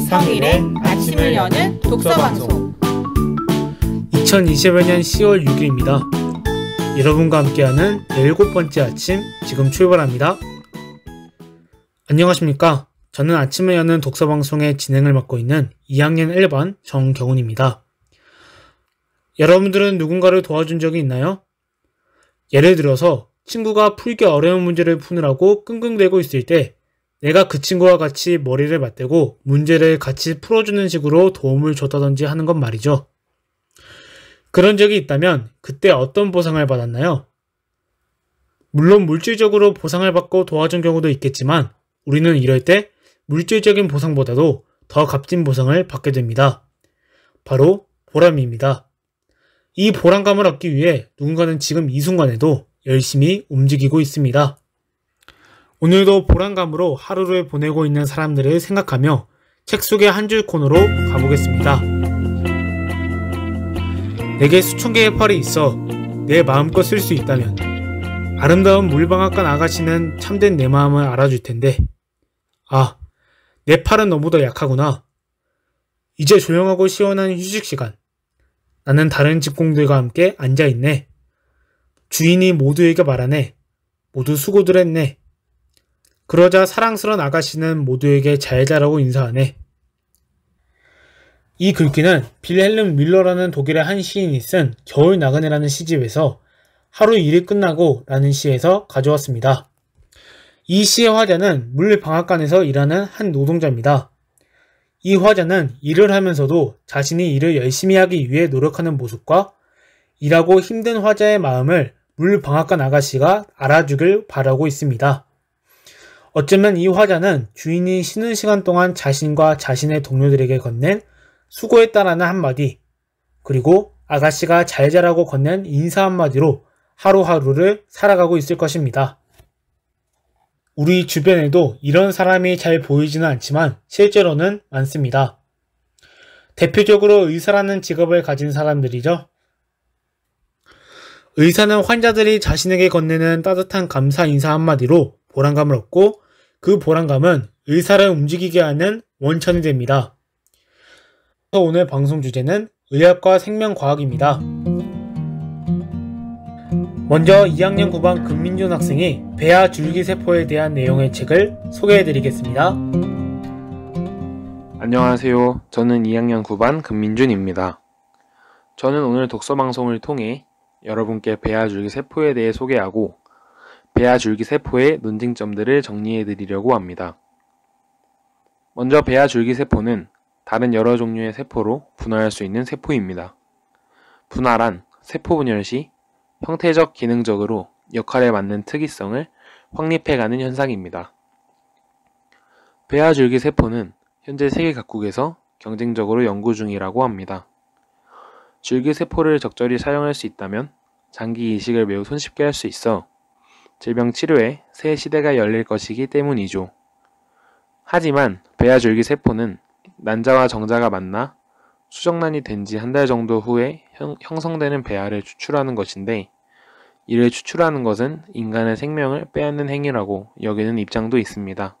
성일의 아침을 여는 독서방송 2020년 10월 6일입니다. 여러분과 함께하는 17번째 아침 지금 출발합니다. 안녕하십니까. 저는 아침을 여는 독서방송의 진행을 맡고 있는 2학년 1반 정경훈입니다. 여러분들은 누군가를 도와준 적이 있나요? 예를 들어서 친구가 풀기 어려운 문제를 푸느라고 끙끙대고 있을 때 내가 그 친구와 같이 머리를 맞대고 문제를 같이 풀어주는 식으로 도움을 줬다든지 하는 것 말이죠. 그런 적이 있다면 그때 어떤 보상을 받았나요? 물론 물질적으로 보상을 받고 도와준 경우도 있겠지만 우리는 이럴 때 물질적인 보상보다도 더 값진 보상을 받게 됩니다. 바로 보람입니다. 이 보람감을 얻기 위해 누군가는 지금 이 순간에도 열심히 움직이고 있습니다. 오늘도 보람감으로 하루를 보내고 있는 사람들을 생각하며 책 속의 한 줄 코너로 가보겠습니다. 내게 수천 개의 팔이 있어 내 마음껏 쓸 수 있다면 아름다운 물방앗간 아가씨는 참된 내 마음을 알아줄 텐데 아, 내 팔은 너무도 약하구나. 이제 조용하고 시원한 휴식 시간. 나는 다른 직공들과 함께 앉아있네. 주인이 모두에게 말하네. 모두 수고들 했네. 그러자 사랑스러운 아가씨는 모두에게 잘 자라고 인사하네. 이 글귀는 빌 헬름 밀러라는 독일의 한 시인이 쓴 겨울 나그네라는 시집에서 하루 일이 끝나고 라는 시에서 가져왔습니다. 이 시의 화자는 물방앗간에서 일하는 한 노동자입니다. 이 화자는 일을 하면서도 자신이 일을 열심히 하기 위해 노력하는 모습과 일하고 힘든 화자의 마음을 물방앗간 아가씨가 알아주길 바라고 있습니다. 어쩌면 이 화자는 주인이 쉬는 시간 동안 자신과 자신의 동료들에게 건넨 수고했다라는 한마디, 그리고 아가씨가 잘 자라고 건넨 인사 한마디로 하루하루를 살아가고 있을 것입니다. 우리 주변에도 이런 사람이 잘 보이지는 않지만 실제로는 많습니다. 대표적으로 의사라는 직업을 가진 사람들이죠. 의사는 환자들이 자신에게 건네는 따뜻한 감사 인사 한마디로 보람감을 얻고 그 보람감은 의사를 움직이게 하는 원천이 됩니다. 오늘 방송 주제는 의학과 생명과학입니다. 먼저 2학년 9반 금민준 학생이 배아 줄기세포에 대한 내용의 책을 소개해드리겠습니다. 안녕하세요. 저는 2학년 9반 금민준입니다. 저는 오늘 독서방송을 통해 여러분께 배아 줄기세포에 대해 소개하고 배아 줄기세포의 논쟁점들을 정리해드리려고 합니다. 먼저 배아 줄기세포는 다른 여러 종류의 세포로 분할할 수 있는 세포입니다. 분할한 세포 분열 시 형태적, 기능적으로 역할에 맞는 특이성을 확립해가는 현상입니다. 배아 줄기세포는 현재 세계 각국에서 경쟁적으로 연구 중이라고 합니다. 줄기세포를 적절히 사용할 수 있다면 장기 이식을 매우 손쉽게 할 수 있어 질병 치료에 새 시대가 열릴 것이기 때문이죠. 하지만 배아 줄기세포는 난자와 정자가 만나 수정란이 된 지 한 달 정도 후에 형성되는 배아를 추출하는 것인데 이를 추출하는 것은 인간의 생명을 빼앗는 행위라고 여기는 입장도 있습니다.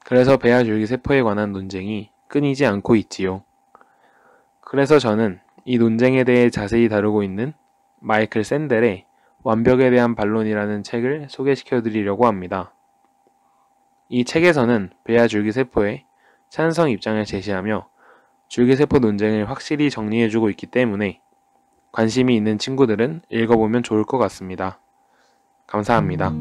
그래서 배아 줄기세포에 관한 논쟁이 끊이지 않고 있지요. 그래서 저는 이 논쟁에 대해 자세히 다루고 있는 마이클 샌델의 완벽에 대한 반론이라는 책을 소개시켜 드리려고 합니다. 이 책에서는 배아 줄기세포의 찬성 입장을 제시하며 줄기세포 논쟁을 확실히 정리해주고 있기 때문에 관심이 있는 친구들은 읽어보면 좋을 것 같습니다. 감사합니다.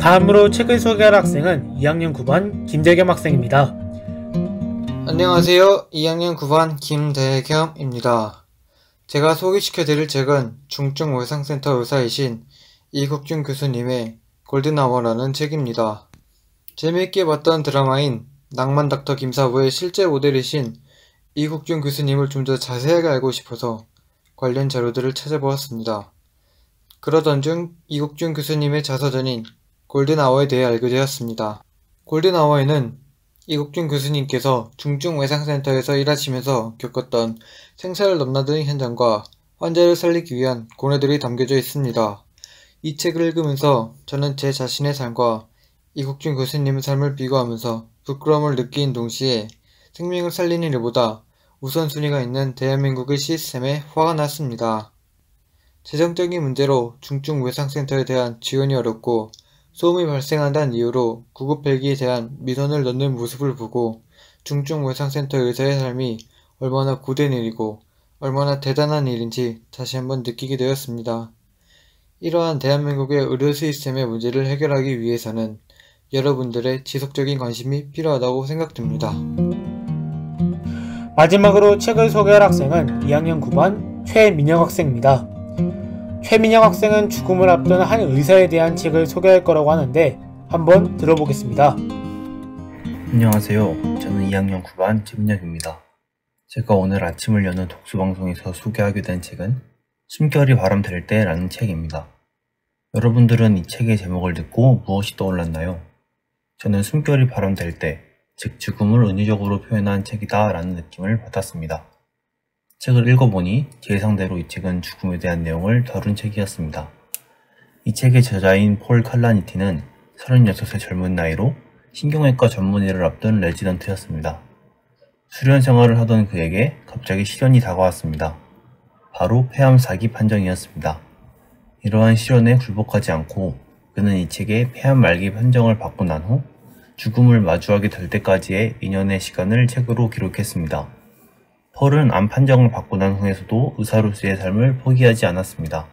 다음으로 책을 소개할 학생은 2학년 9반 김대겸 학생입니다. 안녕하세요. 2학년 9반 김대겸입니다. 제가 소개시켜드릴 책은 중증외상센터 의사이신 이국준 교수님의 골든아워라는 책입니다. 재미있게 봤던 드라마인 낭만 닥터 김사부의 실제 모델이신 이국준 교수님을 좀 더 자세하게 알고 싶어서 관련 자료들을 찾아보았습니다. 그러던 중 이국준 교수님의 자서전인 골든아워에 대해 알게 되었습니다. 골든아워에는 이국준 교수님께서 중증외상센터에서 일하시면서 겪었던 생사를 넘나드는 현장과 환자를 살리기 위한 고뇌들이 담겨져 있습니다. 이 책을 읽으면서 저는 제 자신의 삶과 이국준 교수님의 삶을 비교하면서 부끄러움을 느낀 동시에 생명을 살리는 일보다 우선순위가 있는 대한민국의 시스템에 화가 났습니다. 재정적인 문제로 중증외상센터에 대한 지원이 어렵고 소음이 발생한다는 이유로 구급 헬기에 대한 민원을 넣는 모습을 보고 중증외상센터 의사의 삶이 얼마나 고된 일이고 얼마나 대단한 일인지 다시 한번 느끼게 되었습니다. 이러한 대한민국의 의료 시스템의 문제를 해결하기 위해서는 여러분들의 지속적인 관심이 필요하다고 생각됩니다. 마지막으로 책을 소개할 학생은 2학년 9반 최민혁 학생입니다. 최민혁 학생은 죽음을 앞둔 한 의사에 대한 책을 소개할 거라고 하는데 한번 들어보겠습니다. 안녕하세요. 저는 2학년 9반 최민혁입니다. 제가 오늘 아침을 여는 독서방송에서 소개하게 된 책은 숨결이 바람될 때 라는 책입니다. 여러분들은 이 책의 제목을 듣고 무엇이 떠올랐나요? 저는 숨결이 바람될 때, 즉 죽음을 은유적으로 표현한 책이다 라는 느낌을 받았습니다. 책을 읽어보니 제 예상대로 이 책은 죽음에 대한 내용을 다룬 책이었습니다. 이 책의 저자인 폴 칼라니티는 36의 젊은 나이로 신경외과 전문의를 앞둔 레지던트였습니다. 수련 생활을 하던 그에게 갑자기 시련이 다가왔습니다. 바로 폐암 4기 판정이었습니다. 이러한 시련에 굴복하지 않고 그는 이 책에 폐암 말기 판정을 받고 난 후 죽음을 마주하게 될 때까지의 2년의 시간을 책으로 기록했습니다. 폴은 암 판정을 받고 난 후에서도 의사로서의 삶을 포기하지 않았습니다.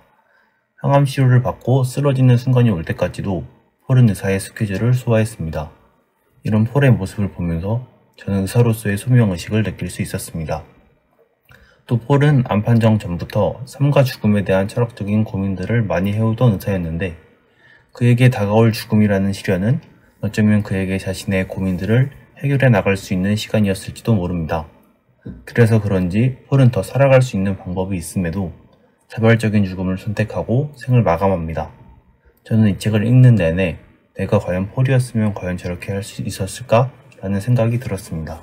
항암 치료를 받고 쓰러지는 순간이 올 때까지도 폴은 의사의 스케줄을 소화했습니다. 이런 폴의 모습을 보면서 저는 의사로서의 소명의식을 느낄 수 있었습니다. 또 폴은 암 판정 전부터 삶과 죽음에 대한 철학적인 고민들을 많이 해오던 의사였는데 그에게 다가올 죽음이라는 시련은 어쩌면 그에게 자신의 고민들을 해결해 나갈 수 있는 시간이었을지도 모릅니다. 그래서 그런지 폴은 더 살아갈 수 있는 방법이 있음에도 자발적인 죽음을 선택하고 생을 마감합니다. 저는 이 책을 읽는 내내 내가 과연 폴이었으면 과연 저렇게 할 수 있었을까? 라는 생각이 들었습니다.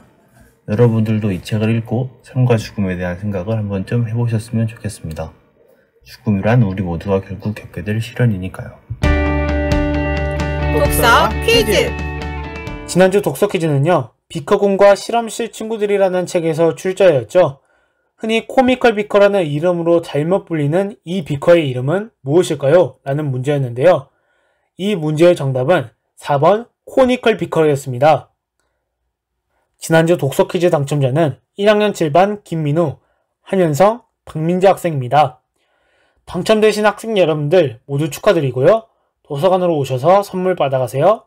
여러분들도 이 책을 읽고 삶과 죽음에 대한 생각을 한 번쯤 해보셨으면 좋겠습니다. 죽음이란 우리 모두가 결국 겪게 될 시련이니까요. 독서 퀴즈! 지난주 독서 퀴즈는요, 비커군과 실험실 친구들이라는 책에서 출제하였죠. 흔히 코미컬 비커라는 이름으로 잘못 불리는 이 비커의 이름은 무엇일까요? 라는 문제였는데요. 이 문제의 정답은 4번 코니컬 비커였습니다. 지난주 독서 퀴즈 당첨자는 1학년 7반 김민우, 한현성, 박민재 학생입니다. 당첨되신 학생 여러분들 모두 축하드리고요. 도서관으로 오셔서 선물 받아가세요.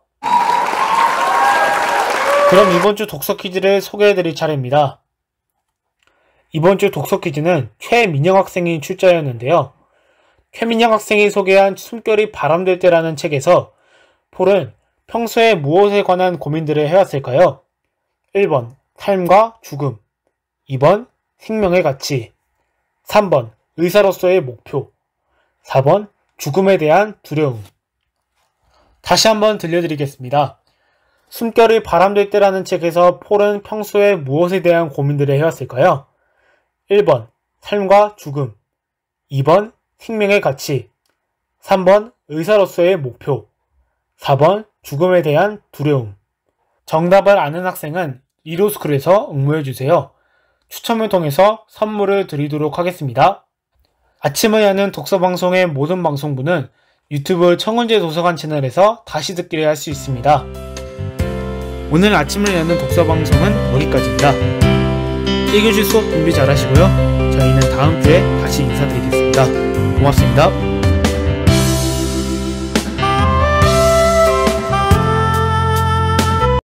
그럼 이번주 독서 퀴즈를 소개해드릴 차례입니다. 이번주 독서 퀴즈는 최민혁 학생이 출제하였는데요. 최민혁 학생이 소개한 숨결이 바람될 때라는 책에서 폴은 평소에 무엇에 관한 고민들을 해왔을까요? 1번 삶과 죽음, 2번 생명의 가치, 3번 의사로서의 목표, 4번 죽음에 대한 두려움. 다시 한번 들려드리겠습니다. 숨결이 바람될 때라는 책에서 폴은 평소에 무엇에 대한 고민들을 해왔을까요? 1번 삶과 죽음, 2번 생명의 가치, 3번 의사로서의 목표, 4번 죽음에 대한 두려움. 정답을 아는 학생은 리로스쿨에서 응모해주세요. 추첨을 통해서 선물을 드리도록 하겠습니다. 아침을 여는 독서방송의 모든 방송부는 유튜브 청운제 도서관 채널에서 다시 듣기를 할 수 있습니다. 오늘 아침을 여는 독서방송은 여기까지입니다. 1교시 수업 준비 잘 하시고요. 저희는 다음 주에 다시 인사드리겠습니다. 고맙습니다.